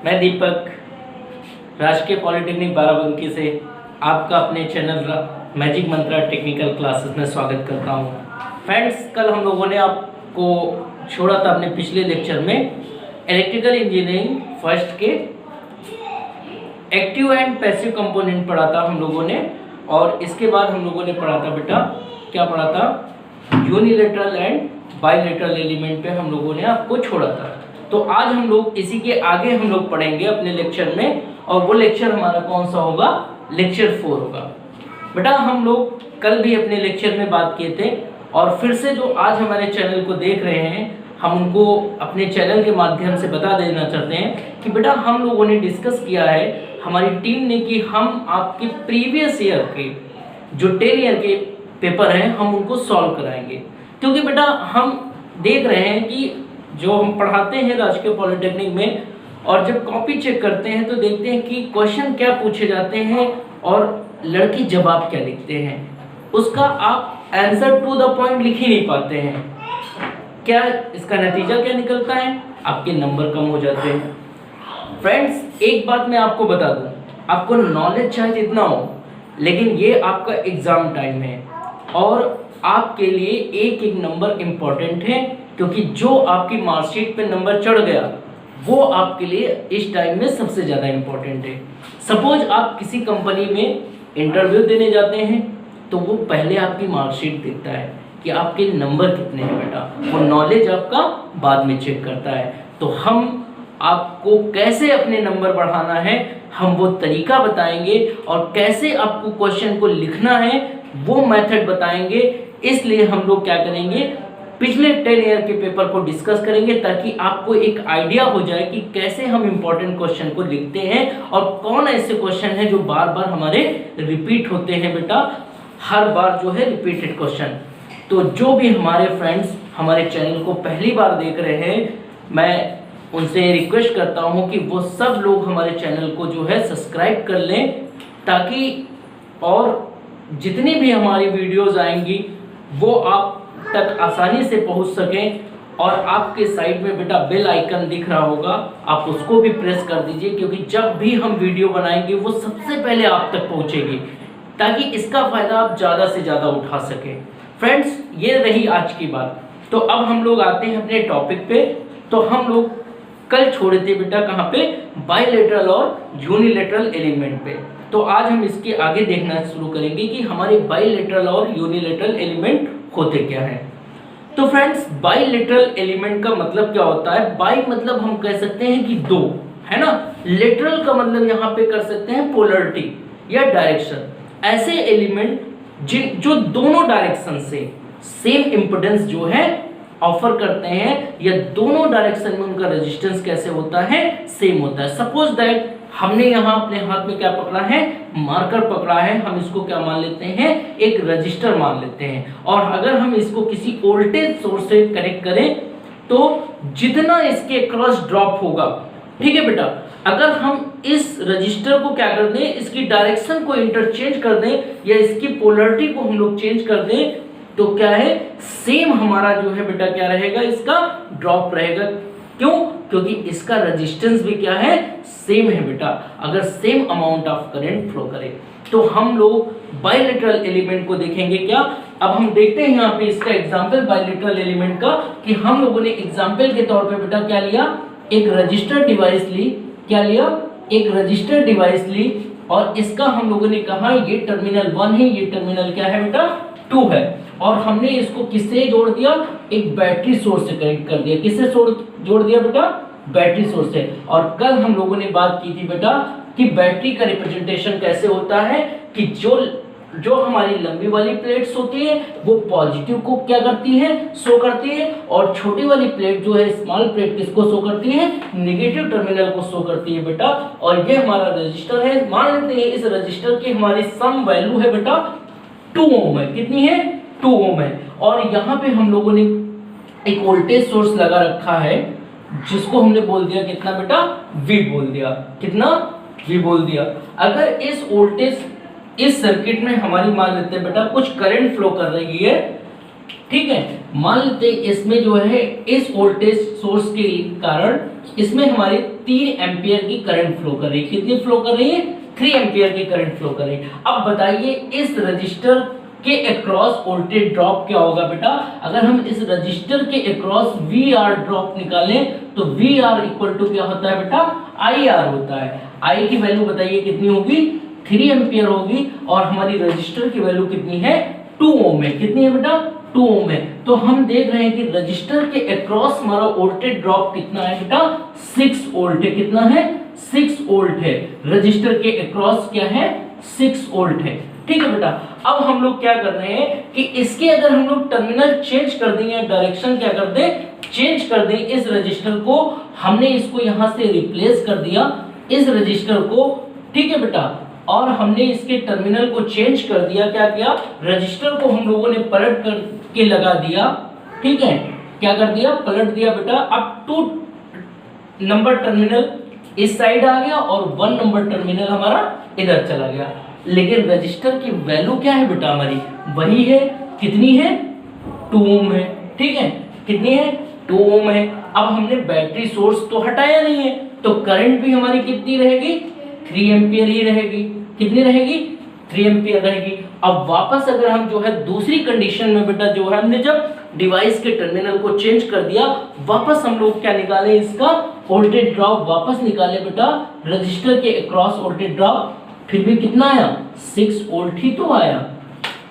मैं दीपक राजकीय पॉलिटेक्निक बाराबंकी से आपका अपने चैनल मैजिक मंत्रा टेक्निकल क्लासेस में स्वागत करता हूं। फ्रेंड्स, कल हम लोगों ने आपको छोड़ा था अपने पिछले लेक्चर में इलेक्ट्रिकल इंजीनियरिंग फर्स्ट के एक्टिव एंड पैसिव कंपोनेंट पढ़ा था हम लोगों ने, और इसके बाद हम लोगों ने पढ़ा था बेटा क्या पढ़ा था, यूनिलेटरल एंड बाइलेटरल एलिमेंट पे हम लोगों ने आपको छोड़ा था। तो आज हम लोग इसी के आगे हम लोग पढ़ेंगे अपने लेक्चर में, और वो लेक्चर हमारा कौन सा होगा, लेक्चर 4 होगा। बेटा हम लोग कल भी अपने लेक्चर में बात किए थे, और फिर से जो आज हमारे चैनल को देख रहे हैं हम उनको अपने चैनल के माध्यम से बता देना चाहते हैं कि बेटा हम लोगों ने डिस्कस किया है, हमारी टीम ने, कि हम आपके प्रीवियस ईयर के जो 10 ईयर के पेपर हैं हम उनको सॉल्व कराएंगे। क्योंकि बेटा हम देख रहे हैं कि जो हम पढ़ाते हैं राजकीय पॉलिटेक्निक में, और जब कॉपी चेक करते हैं तो देखते हैं कि क्वेश्चन क्या पूछे जाते हैं और लड़के जवाब क्या लिखते हैं, उसका आप आंसर टू द पॉइंट लिख ही नहीं पाते हैं। क्या इसका नतीजा क्या निकलता है, आपके नंबर कम हो जाते हैं। फ्रेंड्स, एक बात मैं आपको बता दूं, आपको नॉलेज चाहे जितना हो, लेकिन ये आपका एग्जाम टाइम है और आपके लिए एक एक नंबर इम्पोर्टेंट है, क्योंकि जो आपकी मार्कशीट पे नंबर चढ़ गया वो आपके लिए इस टाइम में सबसे ज़्यादा इम्पोर्टेंट है। सपोज आप किसी कंपनी में इंटरव्यू देने जाते हैं तो वो पहले आपकी मार्कशीट देखता है कि आपके नंबर कितने हैं बेटा, वो नॉलेज आपका बाद में चेक करता है। तो हम आपको कैसे अपने नंबर बढ़ाना है हम वो तरीका बताएंगे, और कैसे आपको क्वेश्चन को लिखना है वो मेथड बताएंगे। इसलिए हम लोग क्या करेंगे, पिछले 10 ईयर के पेपर को डिस्कस करेंगे, ताकि आपको एक आइडिया हो जाए कि कैसे हम इंपॉर्टेंट क्वेश्चन को लिखते हैं, और कौन ऐसे क्वेश्चन हैं जो बार बार हमारे रिपीट होते हैं बेटा, हर बार जो है रिपीटेड क्वेश्चन। तो जो भी हमारे फ्रेंड्स हमारे चैनल को पहली बार देख रहे हैं, मैं उनसे रिक्वेस्ट करता हूं कि वो सब लोग हमारे चैनल को जो है सब्सक्राइब कर लें, ताकि और जितनी भी हमारी वीडियोस आएंगी वो आप तक आसानी से पहुंच सकें। और आपके साइड में बेटा बेल आइकन दिख रहा होगा, आप उसको भी प्रेस कर दीजिए, क्योंकि जब भी हम वीडियो बनाएंगे वो सबसे पहले आप तक पहुंचेगी, ताकि इसका फ़ायदा आप ज़्यादा से ज़्यादा उठा सकें। फ्रेंड्स, ये रही आज की बात। तो अब हम लोग आते हैं अपने टॉपिक पे। तो हम लोग कल छोड़े थे बेटा कहाँ पे, बाइलेटरल और यूनिलेटरल एलिमेंट पे। तो आज हम इसके आगे देखना शुरू करेंगे कि हमारे बाइलेटरल और यूनिलेटरल एलिमेंट होते क्या हैं। तो फ्रेंड्स, बाइलेटरल एलिमेंट का मतलब क्या होता है, बाई मतलब हम कह सकते हैं कि दो, है ना, लेटरल का मतलब यहाँ पे कर सकते हैं पोलरिटी या डायरेक्शन। ऐसे एलिमेंट जो दोनों डायरेक्शन से सेम इंपोर्टेंस जो है ऑफर करते हैं, या दोनों डायरेक्शन में उनका रेजिस्टेंस कैसे होता है, सेम होता है। सपोज दैट हमने यहाँ अपने हाथ में क्या पकड़ा है, मार्कर पकड़ा है, हम इसको क्या मान लेते हैं, एक रजिस्टर मान लेते हैं। और अगर हम इसको किसी वोल्टेज सोर्स से कनेक्ट करें तो जितना इसके क्रॉस ड्रॉप होगा, ठीक है बेटा, अगर हम इस रजिस्टर को क्या कर दें, इसकी डायरेक्शन को इंटरचेंज कर दें, या इसकी पोलरिटी को हम लोग चेंज कर दें, तो क्या है, सेम हमारा जो है बेटा क्या रहेगा, इसका ड्रॉप रहेगा। क्यों? क्योंकि इसका रेजिस्टेंस भी क्या है, सेम है बेटा, अगर same amount of current flow करे। तो हम लोग बाइलेटरल एलिमेंट को देखेंगे क्या। अब हम देखते हैं यहाँ पे इसका एग्जांपल बाइलेटरल एलिमेंट का, कि हम लोगों ने एग्जांपल के तौर पे बेटा क्या लिया, एक रजिस्टर डिवाइस ली, क्या लिया, एक रजिस्टर डिवाइस ली, और इसका हम लोगों ने कहा ये टर्मिनल 1 है, ये टर्मिनल क्या है बेटा, 2 है, और हमने इसको किससे जोड़ दिया, एक बैटरी सोर्स से कनेक्ट कर दिया। किससे जोड़ दिया बेटा, बैटरी सोर्स से। और कल हम लोगों ने बात की थी बेटा कि बैटरी का रिप्रेजेंटेशन कैसे होता है, कि जो हमारी लंबी वाली प्लेट्स होती है वो पॉजिटिव को क्या करती है, शो करती है, और छोटी वाली प्लेट जो है स्मॉल प्लेट किसको शो करती है, नेगेटिव टर्मिनल को शो करती है बेटा। और ये हमारा रजिस्टर है, मान लेते हैं इस रजिस्टर की हमारी सम वैल्यू है बेटा 2 ओम है। कितनी है, 2 ओम है। और यहाँ पे हम लोगों ने एक वोल्टेज सोर्स लगा रखा है, जिसको हमने बोल दिया कितना बेटा, V बोल दिया। कितना, V बोल दिया। अगर इस वोल्टेज इस सर्किट में हमारी मान लेते हैं बेटा कुछ करंट फ्लो कर रही है, ठीक है, मान लेते हैं इसमें जो है इस वोल्टेज सोर्स के कारण इसमें हमारी 3 एम्पियर की करंट फ्लो कर रही है। कितनी फ्लो कर रही है? 3 एम्पियर की करंट फ्लो कर रही है। अब बताइए इस रजिस्टर के अक्रॉस वोल्टेज ड्रॉप क्या होगा बेटा? अगर हम इस रजिस्टर के अक्रॉस वी आर ड्रॉप निकालें तो वी आर इक्वल टू क्या होता है बेटा? आई आर होता है। आई की वैल्यू बताइए कितनी होगी? 3 एम्पियर होगी और हमारी रजिस्टर की वैल्यू कितनी है? 2 ओम है। कितनी है बेटा? 2 ओम है। तो हम देख रहे हैं कि रजिस्टर के अक्रॉस हमारा वोल्टेज ड्रॉप कितना है बेटा? 6 वोल्ट है। कितना है? 6 वोल्ट है। रजिस्टर के अक्रॉस क्या है? 6 वोल्ट है। ठीक है बेटा। अब हम लोग क्या कर रहे हैं कि इसके अगर हम लोग टर्मिनल चेंज कर देंगे, डायरेक्शन क्या कर दें? चेंज कर दें। इस रजिस्टर को हमने इसको यहां से रिप्लेस कर दिया इस रजिस्टर को, ठीक है बेटा, और हमने इसके टर्मिनल को चेंज कर दिया। क्या किया? रजिस्टर को हम लोगों ने पलट कर के लगा दिया। ठीक है, क्या कर दिया? पलट दिया बेटा। अब 2 नंबर टर्मिनल इस साइड आ गया और 1 नंबर टर्मिनल हमारा इधर चला गया। लेकिन रजिस्टर की वैल्यू क्या है बेटा? हमारी वही है। कितनी है? 2 ओम है। ठीक है, कितनी है? 2 ओम है। अब हमने बैटरी सोर्स तो हटाया नहीं है, तो करंट भी हमारी कितनी रहेगी? 3 एम्पियर ही रहेगी। कितनी रहेगी? 3 एम्पियर रहेगी। अब वापस अगर हम जो है दूसरी कंडीशन में बेटा जो है हमने जब डिवाइस के टर्मिनल को चेंज कर दिया, वापस हम लोग क्या निकाले? इसका वोल्टेज ड्रॉप वापस निकाले बेटा। रजिस्टर के अक्रॉस वोल्टेज ड्रॉप फिर भी कितना आया? 6 वोल्ट ही तो आया।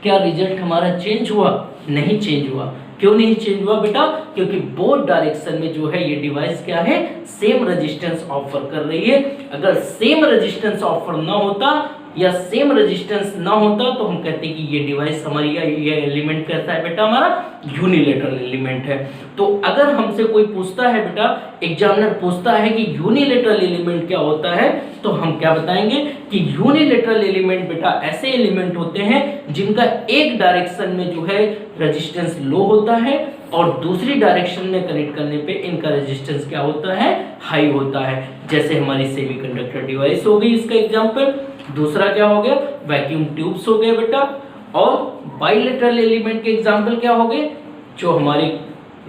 क्या रिजल्ट हमारा चेंज हुआ? नहीं चेंज हुआ। क्यों नहीं चेंज हुआ बेटा? क्योंकि बोथ डायरेक्शन में जो है ये डिवाइस क्या है? सेम रेजिस्टेंस ऑफर कर रही है। अगर सेम रेजिस्टेंस ऑफर ना होता या सेम रेजिस्टेंस ना होता तो हम कहते कि ये डिवाइस हमारी ये एलिमेंट कैसा है बेटा? हमारा यूनिलेटरल एलिमेंट है। तो अगर हमसे कोई पूछता है बेटा, एग्जामिनर पूछता है कि यूनिलेटरल एलिमेंट क्या होता है, तो हम क्या बताएंगे कि यूनिलेटरल एलिमेंट बेटा ऐसे एलिमेंट होते हैं जिनका एक डायरेक्शन में जो है रेजिस्टेंस लो होता है और दूसरी डायरेक्शन में कनेक्ट करने पे इनका रेजिस्टेंस क्या होता है? हाई होता है। जैसे हमारी सेमीकंडक्टर डिवाइस हो गई इसका एग्जांपल। दूसरा क्या हो गया? वैक्यूम ट्यूब्स हो गए बेटा। और बाइलेटरल एलिमेंट के एग्जांपल क्या हो गए? जो हमारी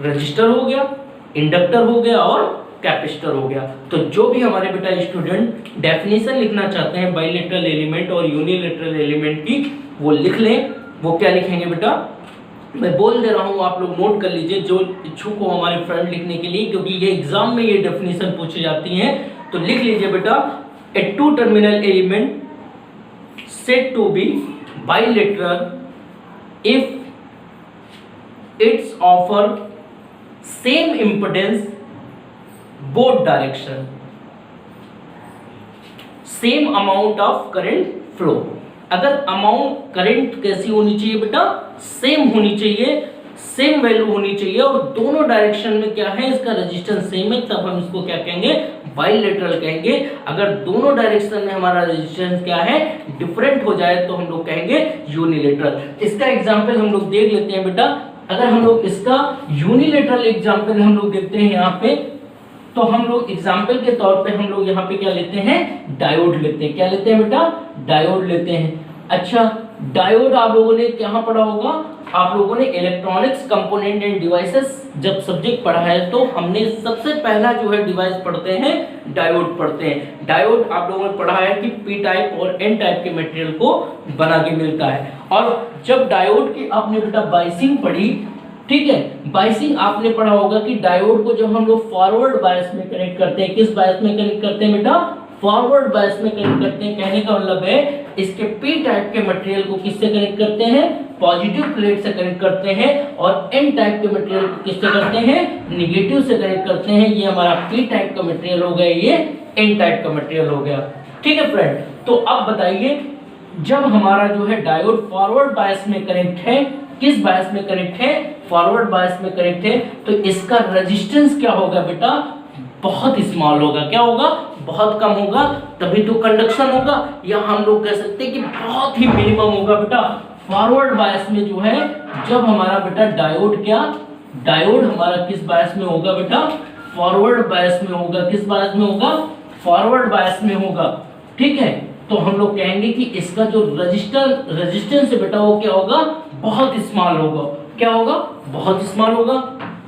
रजिस्टर हो गया, इंडक्टर हो गया और कैपेसिटर हो गया। तो जो भी हमारे बेटा स्टूडेंट डेफिनेशन लिखना चाहते हैं बाइलेटरल एलिमेंट और यूनिलेटरल एलिमेंट की, वो लिख लें। वो क्या लिखेंगे बेटा? मैं बोल दे रहा हूँ, आप लोग नोट कर लीजिए जो इच्छुक हो हमारे फ्रेंड लिखने के लिए, क्योंकि ये एग्जाम में ये डेफिनेशन पूछी जाती हैं। तो लिख लीजिए बेटा, ए 2 terminal element said to be bilateral if its offer same impedance both direction, same amount of current flow। अगर अमाउंट करंट कैसी होनी चाहिए बेटा? सेम होनी चाहिए, सेम वैल्यू होनी चाहिए और दोनों डायरेक्शन में क्या है? इसका रेजिस्टेंस सेम है, तब हम इसको क्या कहेंगे? बाइलेटरल कहेंगे। अगर दोनों डायरेक्शन में हमारा रेजिस्टेंस क्या है? डिफरेंट हो जाए तो हम लोग कहेंगे यूनिलेटरल। इसका एग्जांपल हम लोग देख लेते हैं बेटा। अगर हम लोग इसका यूनिलेटरल एग्जांपल हम लोग देखते हैं यहाँ पे, तो हम लोग एग्जांपल के तौर पे हम लोग यहाँ पे क्या लेते हैं? डायोड लेते हैं। क्या लेते हैं बेटा? डायोड लेते हैं। अच्छा, डायोड आप लोगों ने कहाँ पढ़ा होगा? आप लोगों ने इलेक्ट्रॉनिक्स कंपोनेंट एंड डिवाइसेस जब सब्जेक्ट पढ़ा है तो हमने सबसे पहला जो है डिवाइस पढ़ते हैं डायोड पढ़ते हैं। डायोड आप लोगों ने पढ़ा है कि पी टाइप और एन टाइप के मटेरियल को बना के मिलता है। और जब डायोड की आपने बेटा बायसिंग पढ़ी, ठीक है, बायसिंग आपने पढ़ा होगा कि डायोड को जब हम लोग फॉरवर्ड बायस में कनेक्ट करते हैं, किस बायस में कनेक्ट करते हैं बेटा? फॉरवर्ड बायस में कनेक्ट करते हैं। कहने का मतलब है इसके पी टाइप के मटेरियल को किससे कनेक्ट करते हैं? पॉजिटिव प्लेट से कनेक्ट करते हैं। और एन टाइप के मटेरियल को किससे करते हैं? निगेटिव से कनेक्ट करते हैं। ये हमारा पी टाइप का मटेरियल हो गया, ये एन टाइप का मटेरियल हो गया। ठीक है फ्रेंड, तो अब बताइए जब हमारा जो है डायोड फॉरवर्ड बायस में कनेक्ट है, किस बायस में कनेक्ट है? फॉरवर्ड बायस में कनेक्ट है, तो इसका रेजिस्टेंस क्या होगा बेटा? बहुत स्मॉल होगा। क्या होगा? बहुत कम होगा, तभी तो कंडक्शन होगा। या हम लोग कह सकते हैं कि बहुत ही मिनिमम होगा बेटा। फॉरवर्ड बायस में जो है जब हमारा बेटा डायोड क्या, डायोड हमारा किस बायस में होगा बेटा? फॉरवर्ड बायस में होगा। किस बायस में होगा? फॉरवर्ड बायस में होगा। ठीक है, तो हम लोग कहेंगे कि इसका जो रेजिस्टेंस है बेटा वो क्या होगा? बहुत स्मॉल होगा। क्या होगा, बहुत स्मॉल होगा,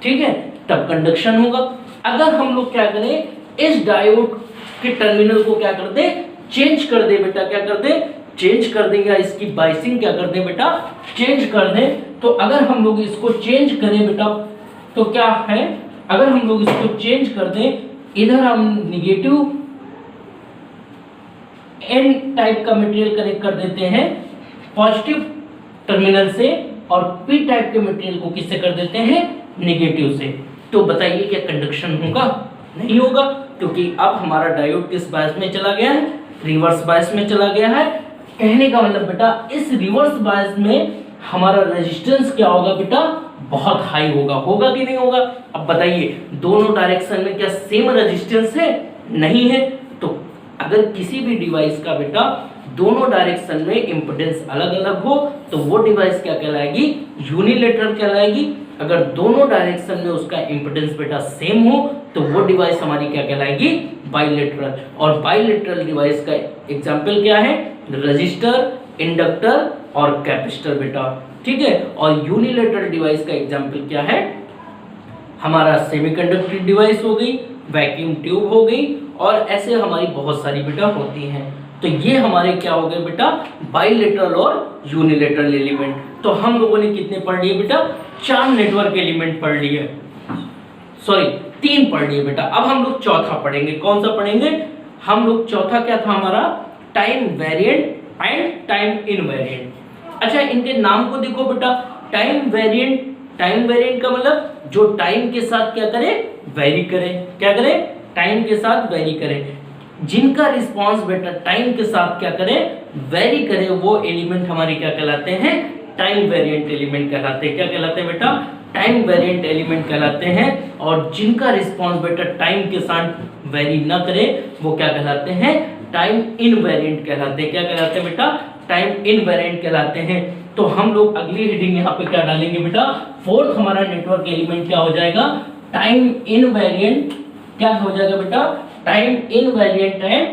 ठीक है, तब कंडक्शन होगा। अगर हम लोग क्या करें, इस डायोड के टर्मिनल को क्या कर दे, चेंज कर दे बेटा, क्या कर दे, चेंज कर देंगे, इसकी बाइसिंग क्या कर दे बेटा, चेंज कर दे। तो अगर हम लोग इसको चेंज करें बेटा तो क्या है, अगर हम लोग इसको चेंज कर दें, इधर हम निगेटिव एन टाइप का मटेरियल कनेक्ट कर देते हैं पॉजिटिव टर्मिनल से, और पी टाइप के मटेरियल को किससे कर देते हैं, नेगेटिव से, तो बताइए क्या कंडक्शन होगा, नहीं होगा, क्योंकि अब हमारा डायोड किस बायस में चला गया है, रिवर्स बायस में चला गया है। कहने का मतलब बेटा इस रिवर्स बायस में हमारा रेजिस्टेंस क्या होगा बेटा, बहुत हाई होगा, होगा कि नहीं होगा। अब बताइए दोनों डायरेक्शन में क्या सेम रेजिस्टेंस है, नहीं है, तो अगर किसी भी डिवाइस का बेटा दोनों डायरेक्शन में इंपेडेंस अलग अलग हो तो वो डिवाइस क्या कहलाएगी, यूनिलेटरल कहलाएगी। अगर दोनों डायरेक्शन में उसका इंपेडेंस बेटा सेम हो तो वो डिवाइस हमारी क्या कहलाएगी, बाइलेटरल। और बाइलेटरल डिवाइस का एग्जांपल क्या है, रजिस्टर, इंडक्टर और कैपेसिटर बेटा, ठीक है। और यूनिलेटरल डिवाइस का एग्जांपल क्या है, हमारा सेमीकंडक्टर डिवाइस हो गई, वैक्यूम ट्यूब हो गई, और ऐसे हमारी बहुत सारी बेटा होती हैं। तो ये हमारे क्या हो गए बेटा, बाइलेटरल और यूनिलेटरल एलिमेंट। तो हम लोगों ने कितने पढ़ लिए बेटा, 4 नेटवर्क एलिमेंट पढ़ लिए, सॉरी 3 पढ़ लिए बेटा। अब हम लोग चौथा पढ़ेंगे, कौन सा पढ़ेंगे, हम लोग चौथा क्या था हमारा, time variant and time invariant. अच्छा इनके नाम को देखो बेटा, टाइम वेरिएंट, टाइम वेरिएंट का मतलब जो टाइम के साथ क्या करे, वेरी करे, क्या करे, टाइम के साथ वेरी करे। जिनका रिस्पांस बेटा टाइम के साथ क्या करे, वेरी करे, वो एलिमेंट हमारे क्या कहलाते हैं, टाइम वेरिएंट एलिमेंट कहलाते हैं। क्या कहलाते हैं बेटा, टाइम वेरिएंट एलिमेंट कहलाते हैं। और जिनका रिस्पांस बेटा टाइम के साथ वेरी ना करे वो क्या कहलाते हैं, टाइम इनवेरिएंट कहलाते हैं। क्या कहलाते हैं बेटा, टाइम इनवेरिएंट कहलाते हैं। तो हम लोग अगली रीडिंग यहाँ पे क्या डालेंगे बेटा, फोर्थ हमारा नेटवर्क एलिमेंट क्या हो जाएगा, टाइम इनवेरिएंट, क्या हो जाएगा बेटा, time invariant and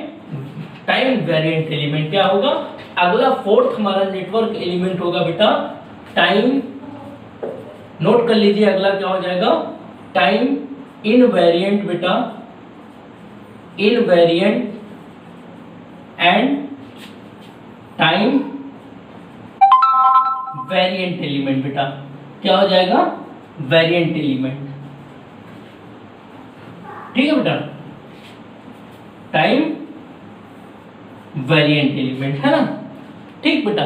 time variant element. क्या होगा, अगला फोर्थ हमारा नेटवर्क एलिमेंट होगा बेटा टाइम, नोट कर लीजिए, अगला क्या हो जाएगा, टाइम इनवेरिएंट बेटा, invariant and time variant element बेटा। क्या हो जाएगा, वेरिएंट एलिमेंट, ठीक है बेटा, टाइम वेरिएंट एलिमेंट है ना, ठीक बेटा।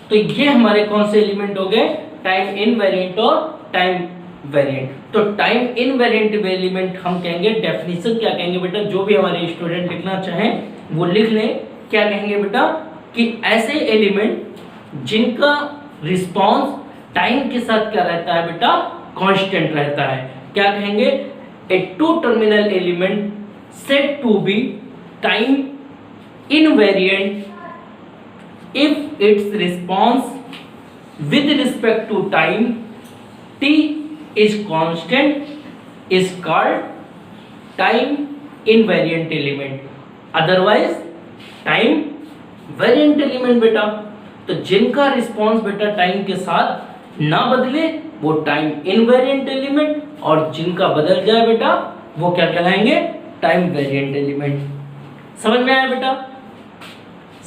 तो ये हमारे कौन से एलिमेंट हो गए, टाइम इनवेरिएंट और टाइम वेरिएंट। तो टाइम इनवेरिएंट एलिमेंट हम कहेंगे, डेफिनेशन क्या कहेंगे बेटा, जो भी हमारे स्टूडेंट लिखना चाहें वो लिख लें। क्या कहेंगे बेटा, कि ऐसे एलिमेंट जिनका रिस्पांस टाइम के साथ क्या रहता है बेटा, कांस्टेंट रहता है। क्या कहेंगे, a two terminal element said to be time invariant if its response with respect to time t is constant is called time invariant element, otherwise time variant element बेटा। तो जिनका रिस्पांस बेटा टाइम के साथ ना बदले वो टाइम इनवेरिएंट एलिमेंट, और जिनका बदल जाए बेटा वो क्या कहलाएंगे, टाइम वेरिएंट एलिमेंट। समझ में आया बेटा,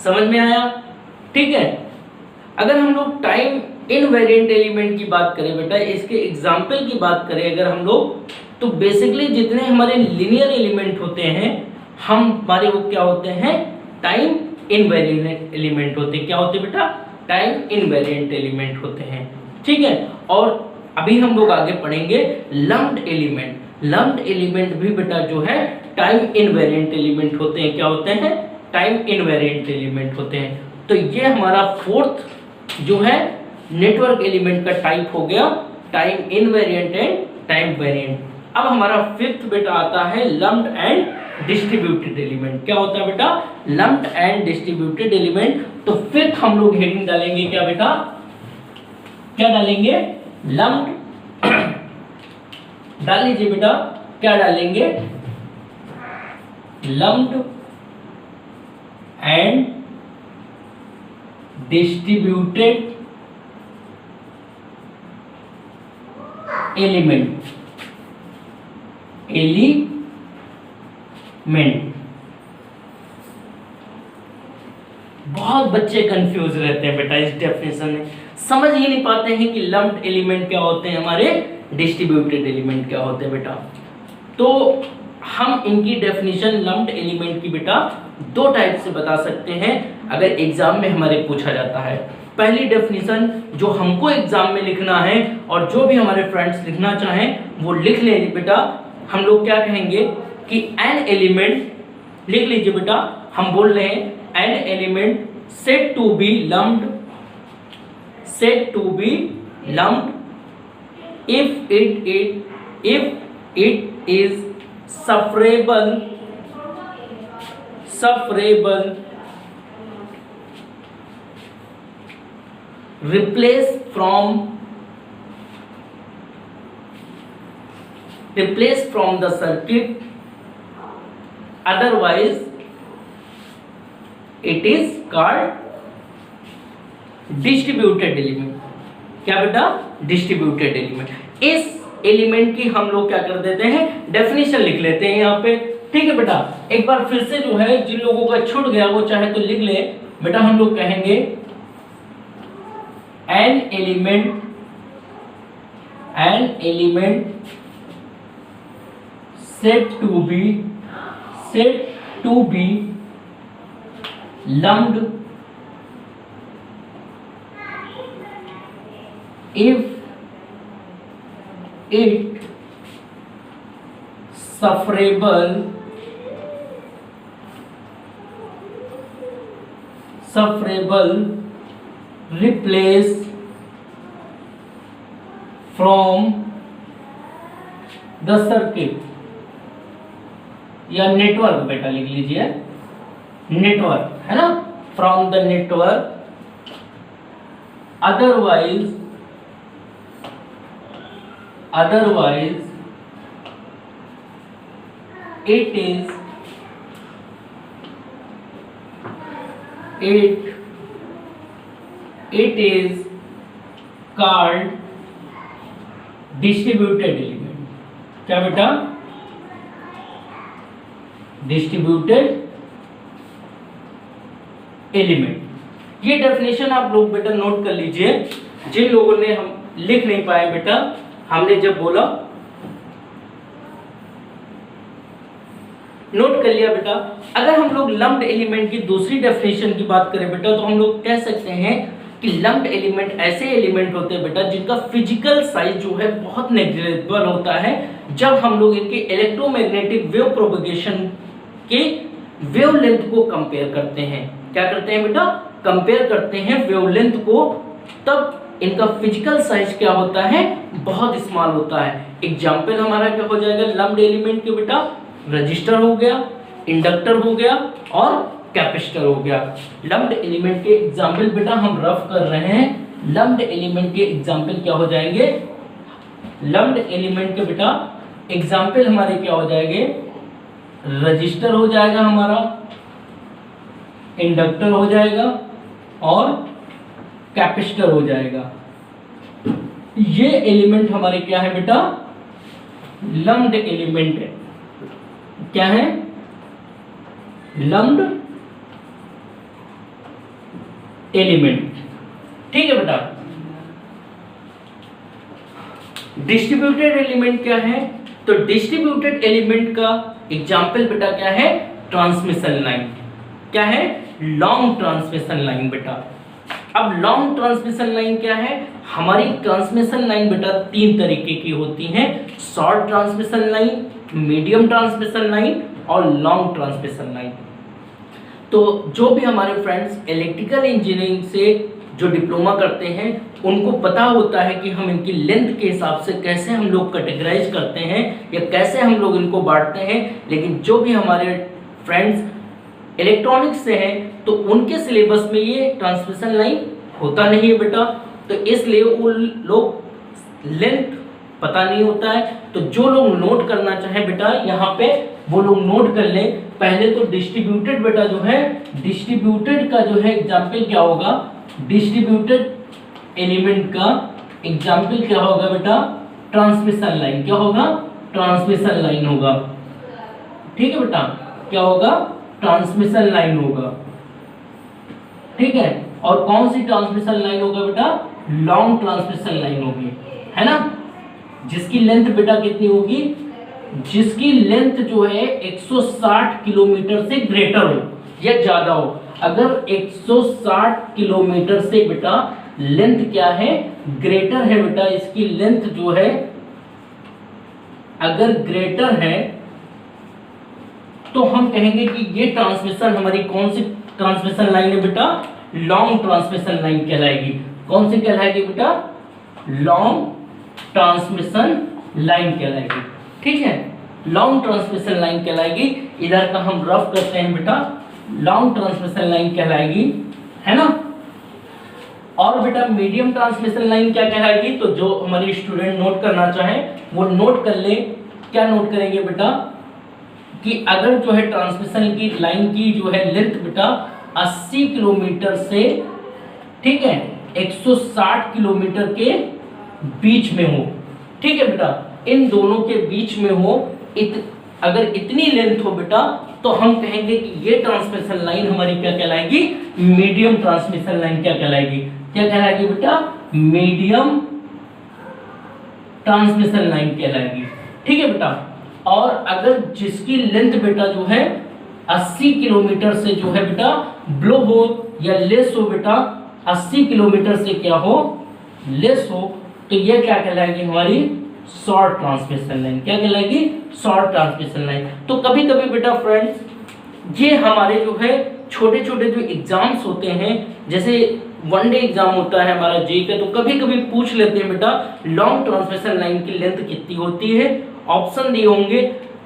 समझ में आया, ठीक है। अगर हम लोग टाइम इनवेरिएंट एलिमेंट की बात करें बेटा, इसके एग्जाम्पल की बात करें अगर हम लोग, तो बेसिकली जितने हमारे लीनियर एलिमेंट होते हैं हमारे वो क्या होते हैं, टाइम इनवेरिएंट एलिमेंट होते हैं। क्या होते हैं बेटा, टाइम इनवेरिएंट एलिमेंट होते हैं, ठीक है। और अभी हम लोग आगे पढ़ेंगे लम्प्ड एलिमेंट। लम्प्ड एलिमेंट भी बेटा जो है टाइम इनवेरिएंट एलिमेंट होते हैं। क्या होते हैं, टाइम इनवेरिएंट एलिमेंट होते हैं। तो ये हमारा फोर्थ जो है नेटवर्क एलिमेंट का टाइप हो गया, time invariant and time variant. अब हमारा फिफ्थ बेटा आता है लम्प्ड एंड डिस्ट्रीब्यूटेड एलिमेंट। क्या होता है बेटा, लम्प्ड एंड डिस्ट्रीब्यूटेड एलिमेंट। तो फिफ्थ हम लोग हेडिंग डालेंगे क्या बेटा, क्या डालेंगे, लम्प्ड डाल लीजिए बेटा, क्या डालेंगे, लम्प्ड एंड डिस्ट्रीब्यूटेड एलिमेंट बहुत बच्चे कंफ्यूज रहते हैं बेटा इस डेफिनेशन में, समझ ही नहीं पाते हैं कि लम्प्ड एलिमेंट क्या होते हैं, हमारे डिस्ट्रीब्यूटेड एलिमेंट क्या होते हैं बेटा। तो हम इनकी डेफिनेशन लम्प्ड एलिमेंट की बेटा दो टाइप से बता सकते हैं अगर एग्जाम में हमारे पूछा जाता है। पहली डेफिनेशन जो हमको एग्जाम में लिखना है और जो भी हमारे फ्रेंड्स लिखना चाहें वो लिख ले बेटा। हम लोग क्या कहेंगे कि एन एलिमेंट, लिख लीजिए बेटा, हम बोल रहे हैं an element said to be lumped if it is sufferable replace from the circuit, otherwise it is called distributed element. क्या बेटा? Distributed element. इस एलिमेंट की हम लोग क्या कर देते हैं, डेफिनेशन लिख लेते हैं यहाँ पे। ठीक है बेटा, एक बार फिर से जो है जिन लोगों का छूट गया वो चाहे तो लिख ले बेटा। हम लोग कहेंगे an element said to be lumped if it sufferable replace from the circuit या नेटवर्क बेटा लिख लीजिए, नेटवर्क है ना, from the network, otherwise it is called distributed element. क्या बेटा? Distributed element. ये डेफिनेशन आप लोग बेटा नोट कर लीजिए। जिन लोगों ने हम लिख नहीं पाए बेटा, हमने जब बोला नोट कर लिया बेटा। अगर हम लोग लम्प्ड एलिमेंट की दूसरी डेफिनेशन की बात करें बेटा, तो हम लोग कह सकते हैं कि लम्प्ड एलिमेंट ऐसे एलिमेंट होते हैं बेटा जिनका फिजिकल साइज जो है बहुत नेग्लिजिबल होता है। जब हम लोग इनके इलेक्ट्रोमैग्नेटिक वेव प्रोपगेशन के वेवलेंथ को कंपेयर करते हैं, क्या करते हैं बेटा? कंपेयर करते हैं वेवलेंथ को, तब इनका फिजिकल साइज क्या होता है? बहुत स्मॉल होता है। एग्जाम्पल हमारा क्या हो जाएगा लम्प्ड एलिमेंट के बेटा? रजिस्टर हो गया, इंडक्टर हो गया और कैपेसिटर हो गया। लम्प्ड एलिमेंट के एग्जाम्पल बेटा हम रफ कर रहे हैं। लम्प्ड एलिमेंट के एग्जाम्पल क्या हो जाएंगे? लम्प्ड एलिमेंट के बेटा एग्जाम्पल हमारे क्या हो जाएंगे? रजिस्टर हो जाएगा हमारा, इंडक्टर हो जाएगा और कैपेसिटर हो जाएगा। ये एलिमेंट हमारे क्या है बेटा? लम्प्ड एलिमेंट है। क्या है? Lumped element. ठीक है बेटा। डिस्ट्रीब्यूटेड एलिमेंट क्या है? तो डिस्ट्रीब्यूटेड एलिमेंट का एग्जाम्पल बेटा क्या है? Transmission line. क्या है? लॉन्ग ट्रांसमिशन लाइन बेटा। अब लॉन्ग ट्रांसमिशन लाइन क्या है? हमारी ट्रांसमिशन लाइन बेटा तीन तरीके की होती हैं, short transmission line, medium transmission line और लॉन्ग ट्रांसमिशन लाइन। तो जो भी हमारे फ्रेंड्स इलेक्ट्रिकल इंजीनियरिंग से जो डिप्लोमा करते हैं उनको पता होता है कि हम इनकी लेंथ के हिसाब से कैसे हम लोग कैटेगराइज करते हैं या कैसे हम लोग इनको बांटते हैं। लेकिन जो भी हमारे फ्रेंड्स इलेक्ट्रॉनिक्स से हैं तो उनके सिलेबस में ये ट्रांसमिशन लाइन होता नहीं है बेटा, तो इसलिए उन लोग लेंथ पता नहीं होता है। तो जो लोग नोट करना चाहें बेटा यहाँ पे वो लोग नोट कर लें। पहले तो डिस्ट्रीब्यूटेड बेटा जो है, डिस्ट्रीब्यूटेड का जो है एग्जाम्पल क्या होगा? डिस्ट्रीब्यूटेड एलिमेंट का एग्जाम्पल क्या होगा बेटा? Transmission line. क्या होगा? ट्रांसमिशन लाइन होगा। ठीक है बेटा, क्या होगा? ट्रांसमिशन लाइन होगा। ठीक है, और कौन सी ट्रांसमिशन लाइन होगा बेटा? लॉन्ग ट्रांसमिशन लाइन होगी, है ना, जिसकी लेंथ बेटा कितनी होगी? जिसकी लेंथ जो है 160 किलोमीटर से ग्रेटर हो या ज्यादा हो। अगर 160 किलोमीटर से बेटा लेंथ क्या है? ग्रेटर है बेटा, इसकी लेंथ जो है अगर ग्रेटर है तो हम कहेंगे कि ये ट्रांसमिशन हमारी कौन सी ट्रांसमिशन लाइन है बेटा? लॉन्ग ट्रांसमिशन लाइन कहलाएगी। कौन सी कहलाएगी बेटा? लॉन्ग ट्रांसमिशन लाइन कहलाएगी। ठीक है, लॉन्ग ट्रांसमिशन लाइन कहलाएगी। इधर का हम रफ करते हैं बेटा, लॉन्ग ट्रांसमिशन लाइन कहलाएगी, है ना। और बेटा मीडियम ट्रांसमिशन लाइन क्या कहलाएगी? तो जो हमारे स्टूडेंट नोट करना चाहे वो नोट कर ले। क्या नोट करेंगे बेटा? कि अगर जो है ट्रांसमिशन की लाइन की जो है लेंथ बेटा 80 किलोमीटर से, ठीक है, 160 किलोमीटर के बीच में हो। ठीक है बेटा, इन दोनों के बीच में हो, अगर इतनी लेंथ हो बेटा तो हम कहेंगे कि ये ट्रांसमिशन लाइन हमारी क्या कहलाएगी? Medium transmission line. क्या कहलाएगी? क्या कहलाएगी बेटा? मीडियम ट्रांसमिशन लाइन कहलाएगी। ठीक है बेटा, और अगर जिसकी लेंथ बेटा जो है 80 किलोमीटर से जो है बेटा ब्लो हो या लेस हो बेटा, 80 किलोमीटर से क्या हो? लेस हो, तो ये क्या कहलाएगी? हमारी शॉर्ट ट्रांसमिशन लाइन। क्या कहलाएगी? Short transmission line. तो कभी कभी बेटा फ्रेंड्स ये हमारे जो है छोटे छोटे जो एग्जाम्स होते हैं, जैसे वनडे एग्जाम होता है हमारा जेईई का, तो कभी कभी पूछ लेते हैं बेटा लॉन्ग ट्रांसमिशन लाइन की लेंथ कितनी होती है। ऑप्शन दिए होंगे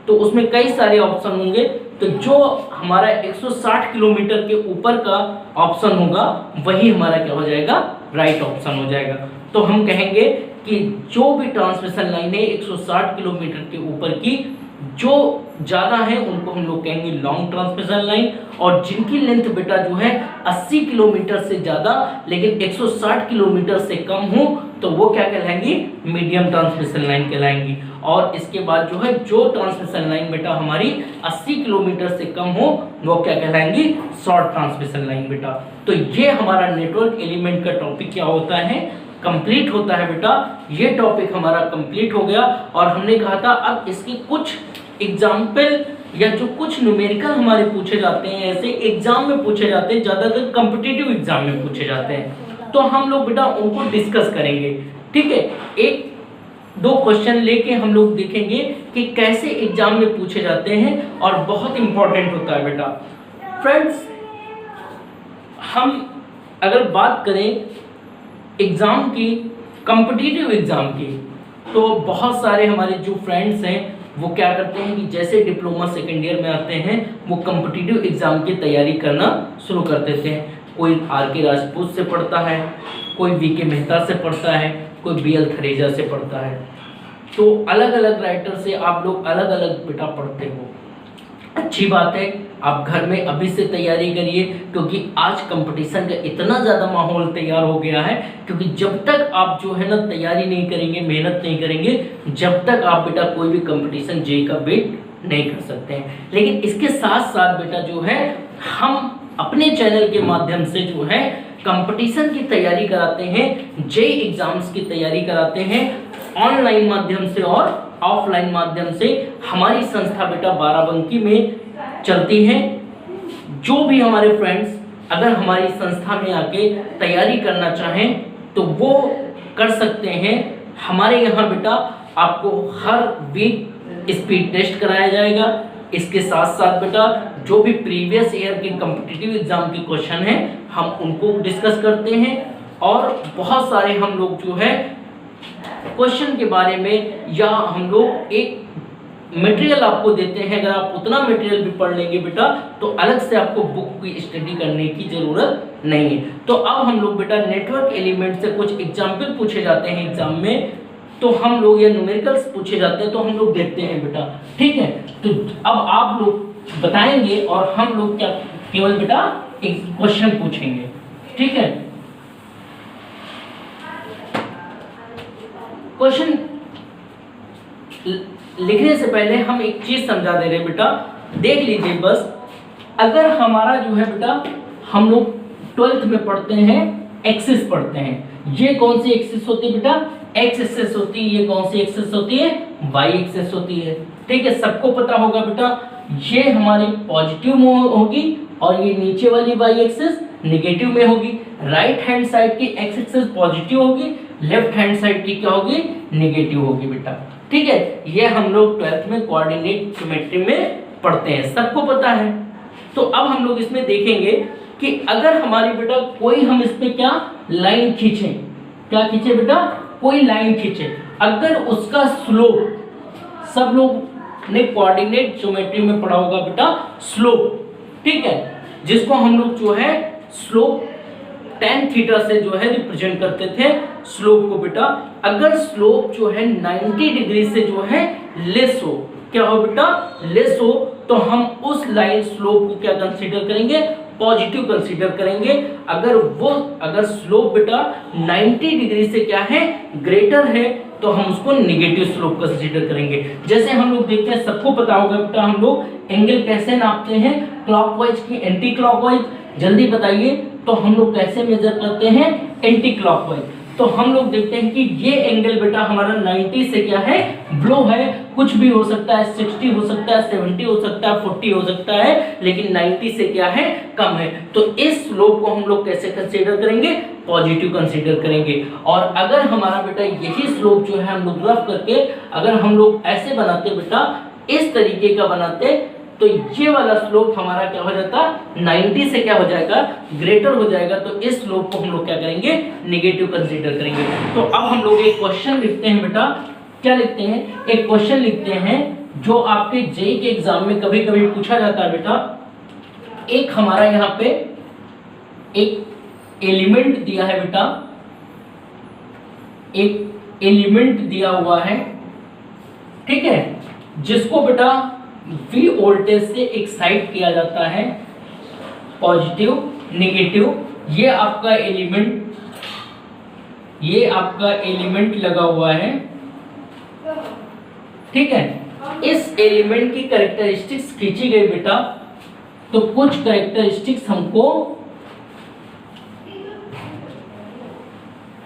तो उसमें कई सारे ऑप्शन होंगे, तो जो हमारा 160 किलोमीटर के ऊपर का ऑप्शन होगा वही हमारा क्या हो जाएगा? राइट ऑप्शन हो जाएगा। तो हम कहेंगे कि जो भी ट्रांसमिशन लाइन है 160 किलोमीटर के ऊपर की, जो ज्यादा है उनको हम लोग कहेंगे लॉन्ग ट्रांसमिशन लाइन, और जिनकी लेंथ बेटा जो है 80 किलोमीटर से ज्यादा लेकिन 160 किलोमीटर से कम हो तो वो क्या कहलाएंगी? मीडियम ट्रांसमिशन लाइन कहलाएंगी। और इसके बाद जो है जो ट्रांसमिशन लाइन बेटा हमारी 80 किलोमीटर से कम हो वो क्या कहलाएंगी? शॉर्ट ट्रांसमिशन लाइन बेटा। तो ये हमारा नेटवर्क एलिमेंट का टॉपिक क्या होता है? कंप्लीट होता है बेटा। ये टॉपिक हमारा कंप्लीट हो गया, और हमने कहा था अब इसके कुछ एग्जाम्पल या जो कुछ न्यूमेरिकल हमारे पूछे जाते हैं, ऐसे एग्जाम में पूछे जाते हैं, ज्यादातर कॉम्पिटिटिव एग्जाम में पूछे जाते हैं, तो हम लोग बेटा उनको डिस्कस करेंगे। ठीक है, एक दो क्वेश्चन लेके हम लोग देखेंगे कि कैसे एग्जाम में पूछे जाते हैं, और बहुत इंपॉर्टेंट होता है बेटा। फ्रेंड्स, हम अगर बात करें एग्जाम की, कॉम्पिटिटिव एग्जाम की, तो बहुत सारे हमारे जो फ्रेंड्स हैं वो क्या करते हैं कि जैसे डिप्लोमा सेकेंड ईयर में आते हैं वो कॉम्पिटिटिव एग्जाम की तैयारी करना शुरू कर देते हैं। कोई आर.के. राजपूत से पढ़ता है, कोई वी.के. मेहता से पढ़ता है, कोई बी.एल. थरेजा से पढ़ता है। तो अलग अलग राइटर से आप लोग अलग अलग बेटा पढ़ते हो। अच्छी बात है, आप घर में अभी से तैयारी करिए, क्योंकि आज कंपटीशन का इतना ज़्यादा माहौल तैयार हो गया है, क्योंकि जब तक आप जो है ना तैयारी नहीं करेंगे, मेहनत नहीं करेंगे, जब तक आप बेटा कोई भी कंपटीशन जेईई का बेट नहीं कर सकते हैं। लेकिन इसके साथ साथ बेटा जो है हम अपने चैनल के माध्यम से जो है कंपटीशन की तैयारी कराते हैं, जेईई एग्जाम्स की तैयारी कराते हैं, ऑनलाइन माध्यम से और ऑफलाइन माध्यम से। हमारी संस्था बेटा बाराबंकी में चलती है। जो भी हमारे फ्रेंड्स अगर हमारी संस्था में आके तैयारी करना चाहें तो वो कर सकते हैं। हमारे यहाँ बेटा आपको हर वीक स्पीड टेस्ट कराया जाएगा। इसके साथ साथ बेटा जो भी प्रीवियस ईयर के कॉम्पिटिटिव एग्जाम के क्वेश्चन हैं हम उनको डिस्कस करते हैं, और बहुत सारे हम लोग जो है क्वेश्चन के बारे में या हम लोग एक मटेरियल आपको देते हैं। अगर आप उतना मटेरियल भी पढ़ लेंगे बेटा तो अलग से आपको बुक की स्टडी करने की जरूरत नहीं है। तो अब हम लोग बेटा नेटवर्क एलिमेंट से कुछ एग्जाम्पल पूछे जाते हैं एग्जाम में, तो हम लोग या न्यूमेरिकल्स पूछे जाते हैं तो हम लोग देखते हैं बेटा। ठीक है, तो अब आप लोग बताएंगे और हम लोग क्या केवल बेटा एक क्वेश्चन पूछेंगे। ठीक है, क्वेश्चन लिखने से पहले हम एक चीज समझा दे रहे हैं बेटा, देख लीजिए बस। अगर हमारा जो है बेटा, हम लोग 12th में पढ़ते हैं एक्सिस पढ़ते हैं, ये कौन सी एक्सिस होती है बेटा, एक्स एक्सिस होती है। ये कौन सी एक्सिस होती है, वाई एक्सिस होती है। ठीक है, सबको पता होगा बेटा, ये हमारी पॉजिटिव में होगी और ये नीचे वाली वाई एक्सिस नेगेटिव में होगी। राइट हैंड साइड की एक्स एक्सिस पॉजिटिव होगी, लेफ्ट हैंड साइड की क्या होगी, नेगेटिव होगी बेटा। ठीक है, ये हम लोग 12th में कोऑर्डिनेट ज्योमेट्री में पढ़ते हैं, सबको पता है। तो अब हम लोग इसमें देखेंगे कि अगर हमारी बेटा कोई हम इस पे क्या लाइन खींचे, क्या खींचे बेटा, कोई लाइन खींचे, अगर उसका स्लोप, सब लोग ने कोऑर्डिनेट ज्योमेट्री में पढ़ा होगा बेटा स्लोप, ठीक है, जिसको हम लोग जो है स्लोप tan थीटा से जो है रिप्रेजेंट करते थे स्लोप को बेटा। अगर स्लोप जो है 90 डिग्री से जो है लेस हो, क्या हो बेटा, लेस हो, तो हम उस लाइन स्लोप को क्या कंसीडर करेंगे, पॉजिटिव कंसीडर करेंगे। अगर स्लोप बेटा 90 डिग्री से क्या है, ग्रेटर है, तो हम उसको नेगेटिव स्लोप कंसीडर करेंगे। जैसे हम लोग देखते हैं, सबको पता होगा बेटा, हम लोग एंगल कैसे नापते हैं, क्लॉकवाइज की एंटी क्लॉकवाइज, जल्दी बताइए। तो हम लोग कैसे मेजर करते हैं, एंटी क्लॉकवाइज। तो हम लोग देखते हैं कि ये एंगल बेटा हमारा 90 से क्या है, ब्लो है, कुछ भी हो सकता है, 60 हो सकता है, 70 हो सकता है, 40 हो सकता है, लेकिन 90 से क्या है, कम है। तो इस स्लोप को हम लोग कैसे कंसीडर करेंगे, पॉजिटिव कंसीडर करेंगे। और अगर हमारा बेटा यही स्लोप जो है हम लोग रफ करके अगर हम लोग ऐसे बनाते बेटा, इस तरीके का बनाते, तो ये वाला स्लोप हमारा क्या हो जाता, 90 से क्या हो जाएगा, ग्रेटर हो जाएगा। तो इस स्लोप को हम लोग क्या करेंगे, नेगेटिव कंसीडर करेंगे। तो अब हम लोग एक क्वेश्चन लिखते हैं बेटा, क्या लिखते हैं, एक क्वेश्चन लिखते हैं जो आपके जेईई के एग्जाम में कभी कभी पूछा जाता है बेटा। एक हमारा यहाँ पे एक एलिमेंट दिया है बेटा, एक एलिमेंट दिया हुआ है, ठीक है, जिसको बेटा V वोल्टेज से एक्साइट किया जाता है, पॉजिटिव नेगेटिव। ये आपका एलिमेंट लगा हुआ है, ठीक है। इस एलिमेंट की कैरेक्टरिस्टिक्स खींची गई बेटा, तो कुछ कैरेक्टरिस्टिक्स हमको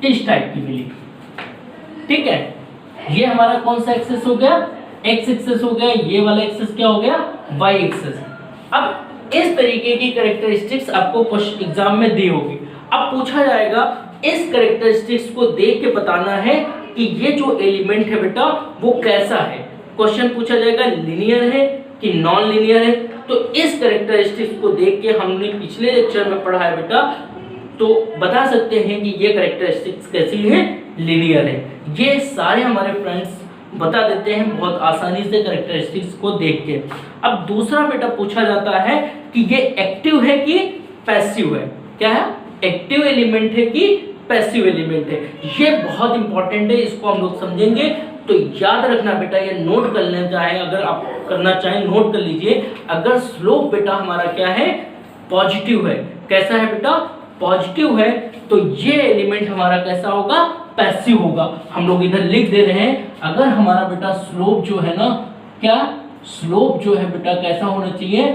इस टाइप की मिली, ठीक है। ये हमारा कौन सा एक्सेस हो गया, एक्स एक्सेस हो गया, ये वाला एक्सेस क्या हो गया, वाई एक्सेस। अब इस तरीके की कैरेक्टरिस्टिक्स आपको क्वेश्चन एग्जाम में दी होगी। अब पूछा जाएगा, इस कैरेक्टरिस्टिक्स को देख के बताना है कि ये जो एलिमेंट है बेटा वो कैसा है। क्वेश्चन पूछा जाएगा लीनियर है कि नॉन लीनियर है। तो इस कैरेक्टरिस्टिक्स को देख के हमने पिछले लेक्चर में पढ़ा है बेटा, तो बता सकते हैं कि ये कैरेक्टरिस्टिक्स कैसी है, लीनियर है। ये सारे हमारे फ्रेंड्स बता देते हैं बहुत आसानी से कैरेक्टरिस्टिक्स को देख के। अब दूसरा बेटा पूछा जाता है कि ये एक्टिव है कि पैसिव है, क्या है, एक्टिव एलिमेंट है कि पैसिव एलिमेंट है। ये बहुत इंपॉर्टेंट है, इसको हम लोग समझेंगे। तो याद रखना बेटा, ये नोट कर लेना चाहे, अगर आप करना चाहें नोट कर लीजिए। अगर स्लोप बेटा हमारा क्या है, पॉजिटिव है, कैसा है बेटा, पॉजिटिव है, तो ये एलिमेंट हमारा कैसा होगा, पैसिव होगा। हम लोग इधर लिख दे रहे हैं, अगर हमारा बेटा स्लोप जो है ना, क्या स्लोप जो है बेटा कैसा होना चाहिए,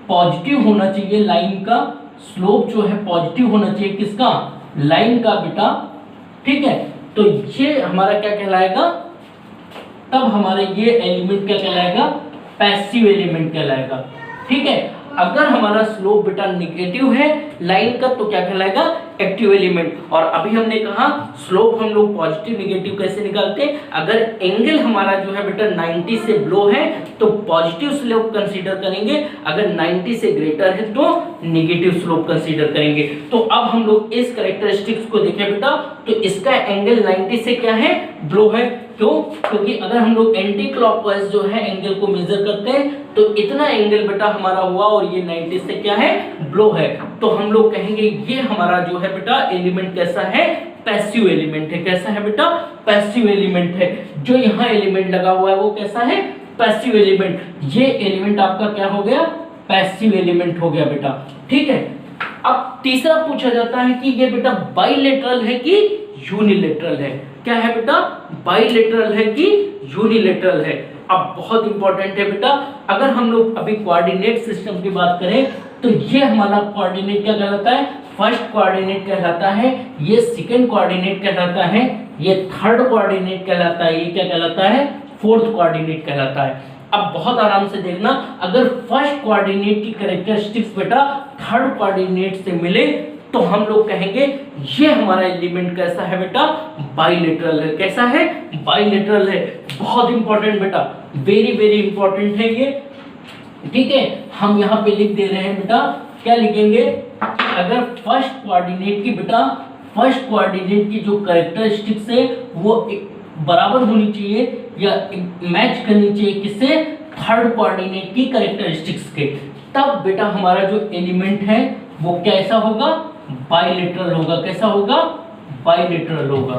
पॉजिटिव होना चाहिए। लाइन का स्लोप जो है पॉजिटिव होना चाहिए, किसका, लाइन का बेटा, ठीक है। तो ये हमारा क्या कहलाएगा, तब हमारा ये एलिमेंट क्या कहलाएगा, पैसिव एलिमेंट कहलाएगा, ठीक है। अगर हमारा स्लोप बेटा नेगेटिव है लाइन का, तो क्या कहलाएगा, एक्टिव एलिमेंट। और अभी हमने कहा स्लोप हम लोग पॉजिटिव नेगेटिव कैसे निकालते हैं, अगर एंगल हमारा जो है बेटा 90 से बिलो है तो पॉजिटिव स्लोप कंसीडर करेंगे, अगर 90 से ग्रेटर है तो नेगेटिव स्लोप कंसीडर करेंगे। तो अब हम लोग इस कैरेक्टरिस्टिक्स को देखें बेटा, तो इसका एंगल 90 से क्या है, बिलो है। क्यों, क्योंकि अगर हम लोग एंटी क्लॉकवाइज जो है एंगल को मेजर करते हैं, तो इतना एंगल बेटा हमारा हुआ और ये 90 से क्या है, बिलो है। तो हम लोग कहेंगे ये हमारा जो है बेटा एलिमेंट कैसा है, पैसिव एलिमेंट है। कैसा है बेटा, पैसिव एलिमेंट है। जो यहाँ एलिमेंट लगा हुआ है वो कैसा है, पैसिव एलिमेंट। ये एलिमेंट आपका क्या हो गया, पैसिव एलिमेंट हो गया बेटा, ठीक है। अब तीसरा पूछा जाता है कि ये बेटा बाइलेटरल है कि यूनिलेटरल है। क्या है बेटा, बाइलेटरल है कि यूनिलेटरल है। अब बहुत इंपॉर्टेंट है बेटा, अगर हम लोग अभी कोऑर्डिनेट सिस्टम की बात करें तो ये हमारा कोऑर्डिनेट क्या कहलाता है, फर्स्ट कोऑर्डिनेट कहलाता है, ये सेकंड कोऑर्डिनेट कहलाता है, ये थर्ड कोऑर्डिनेट कहलाता है, ये क्या कहलाता है, फोर्थ कोऑर्डिनेट कहलाता है। अब बहुत आराम से देखना, अगर फर्स्ट कोऑर्डिनेट की कैरेक्टरिस्टिक्स बेटा थर्ड कोऑर्डिनेट से मिले तो हम लोग कहेंगे ये हमारा एलिमेंट कैसा है बेटा, बाइलेटरल है। कैसा है, बाइलेटरल है। बहुत इंपॉर्टेंट बेटा, वेरी वेरी इंपॉर्टेंट है ये, ठीक है। हम यहाँ पे लिख दे रहे हैं बेटा, क्या लिखेंगे, अगर फर्स्ट कोऑर्डिनेट की बेटा, फर्स्ट कोऑर्डिनेट की जो कैरेक्टरिस्टिक्स है वो बराबर होनी चाहिए या मैच करनी चाहिए किससे, थर्ड कोऑर्डिनेट की कैरेक्टरिस्टिक्स के, तब बेटा हमारा जो एलिमेंट है वो कैसा होगा, बाइलेटरल होगा। कैसा होगा, बाइलेटरल होगा,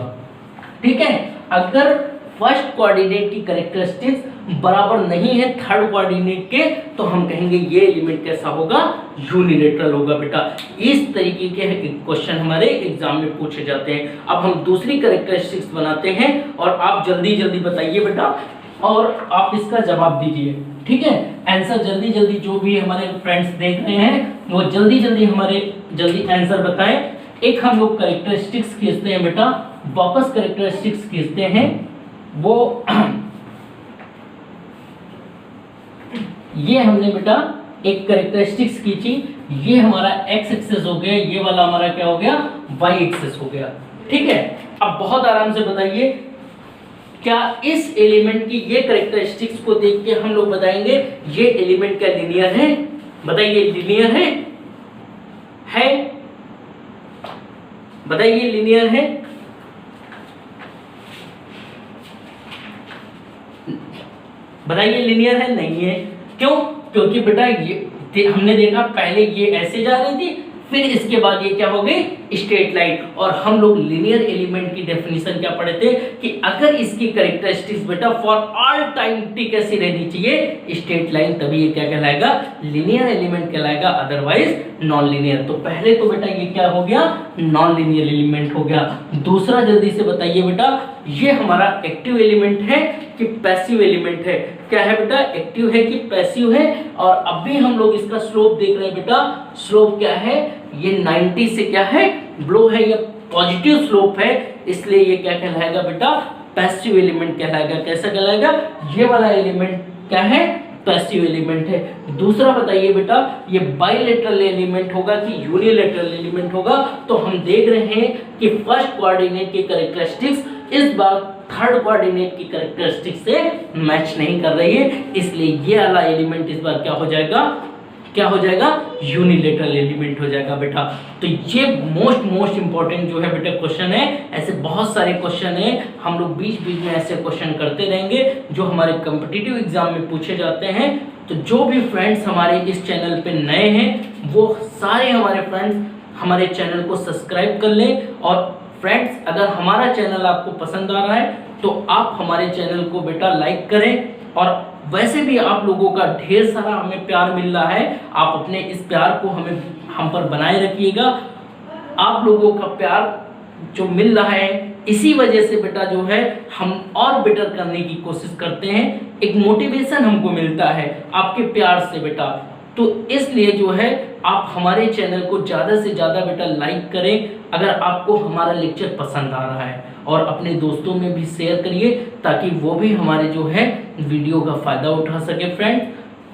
ठीक है। अगर फर्स्ट कोऑर्डिनेट की कैरेक्टरिस्टिक्स बराबर नहीं है थर्ड कोऑर्डिनेट के तो हम कहेंगे ये एलिमेंट कैसा होगा, यूनिलेटरल होगा बेटा। इस तरीके के क्वेश्चन हमारे एग्जाम में पूछे जाते हैं। अब हम दूसरी कैरेक्टरिस्टिक्स बनाते हैं और आप जल्दी जल्दी बताइए बेटा और आप इसका जवाब दीजिए, ठीक है। आंसर जल्दी जल्दी, जो भी हमारे फ्रेंड्स देख रहे हैं वो जल्दी जल्दी हमारे जल्दी आंसर बताएं। एक हम लोग कैरेक्टरिस्टिक्स खींचते हैं बेटा, वापस कैरेक्टरिस्टिक्स खींचते हैं, वो ये हमने बेटा एक कैरेक्टरिस्टिक्स खींची, ये हमारा एक्स एक्सिस हो गया, ये वाला हमारा क्या हो गया, वाई एक्सिस हो गया, ठीक है। अब बहुत आराम से बताइए, क्या इस एलिमेंट की ये कैरेक्टरिस्टिक्स को देख के हम लोग बताएंगे ये एलिमेंट क्या लीनियर है, बताइए लीनियर है बताइए लीनियर है, बताइए लीनियर है, नहीं है। क्यों, क्योंकि बेटा ये हमने देखा पहले ये ऐसे जा रही थी, फिर इसके बाद ये क्या हो गई, स्ट्रेट लाइन। और हम लोग लीनियर एलिमेंट की डेफिनेशन क्या पढ़े थे कि अगर इसकी कैरेक्टरिस्टिक्स बेटा फॉर ऑल टाइम टी कैसी रहनी चाहिए, स्ट्रेट लाइन, तभी ये क्या कहलाएगा, लीनियर एलिमेंट कहलाएगा, अदरवाइज नॉन लीनियर। तो पहले तो बेटा ये क्या हो गया, नॉन लीनियर एलिमेंट हो गया। दूसरा जल्दी से बताइए बेटा, ये हमारा एक्टिव एलिमेंट है कि पैसिव एलिमेंट है, क्या है बेटा, एक्टिव है कि पैसिव है। और अभी हम लोग इसका स्लोप देख रहे हैं बेटा, स्लोप क्या है, ये 90 से क्या है, ब्लो है, ये पॉजिटिव स्लोप है, इसलिए ये क्या कहलाएगा बेटा, पैसिव एलिमेंट कहलाएगा। कैसा कहलाएगा, ये वाला एलिमेंट क्या है, पैसिव एलिमेंट है। दूसरा बताइए बेटा, ये बाइलेटरल एलिमेंट होगा कि यूनिलेटरल एलिमेंट होगा। तो हम देख रहे हैं कि फर्स्ट कोऑर्डिनेट की कैरेक्टरिस्टिक्स इस बार थर्ड कोऑर्डिनेट की कैरेक्टरिस्टिक्स से मैच नहीं कर रही है, इसलिए ये वाला एलिमेंट इस बार क्या हो जाएगा, क्या हो जाएगा, यूनिलेटरल एलिमेंट हो जाएगा बेटा। तो ये मोस्ट इंपॉर्टेंट जो है बेटा क्वेश्चन है। ऐसे बहुत सारे क्वेश्चन है, हम लोग बीच बीच में ऐसे क्वेश्चन करते रहेंगे जो हमारे कॉम्पिटिटिव एग्जाम में पूछे जाते हैं। तो जो भी फ्रेंड्स हमारे इस चैनल पे नए हैं वो सारे हमारे फ्रेंड्स हमारे चैनल को सब्सक्राइब कर लें। और फ्रेंड्स, अगर हमारा चैनल आपको पसंद आ रहा है तो आप हमारे चैनल को बेटा लाइक करें। और वैसे भी आप लोगों का ढेर सारा हमें प्यार मिल रहा है, आप अपने इस प्यार को हम पर बनाए रखिएगा। आप लोगों का प्यार जो मिल रहा है, इसी वजह से बेटा जो है हम और बेटर करने की कोशिश करते हैं, एक मोटिवेशन हमको मिलता है आपके प्यार से बेटा। तो इसलिए जो है आप हमारे चैनल को ज़्यादा से ज़्यादा बेटा लाइक करें अगर आपको हमारा लेक्चर पसंद आ रहा है, और अपने दोस्तों में भी शेयर करिए ताकि वो भी हमारे जो है वीडियो का फ़ायदा उठा सके फ्रेंड्स,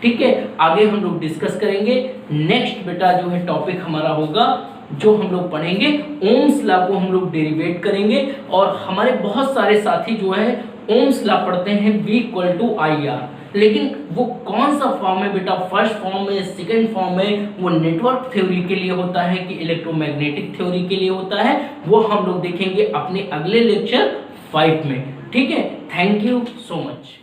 ठीक है। आगे हम लोग डिस्कस करेंगे। नेक्स्ट बेटा जो है टॉपिक हमारा होगा, जो हम लोग पढ़ेंगे ओम्स लॉ को हम लोग डेरिवेट करेंगे। और हमारे बहुत सारे साथी जो है ओम्स लॉ पढ़ते हैं V=IR, लेकिन वो कौन सा फॉर्म है बेटा, फर्स्ट फॉर्म है, सेकंड फॉर्म है, वो नेटवर्क थ्योरी के लिए होता है कि इलेक्ट्रोमैग्नेटिक थ्योरी के लिए होता है, वो हम लोग देखेंगे अपने अगले लेक्चर 5 में, ठीक है। Thank you so much.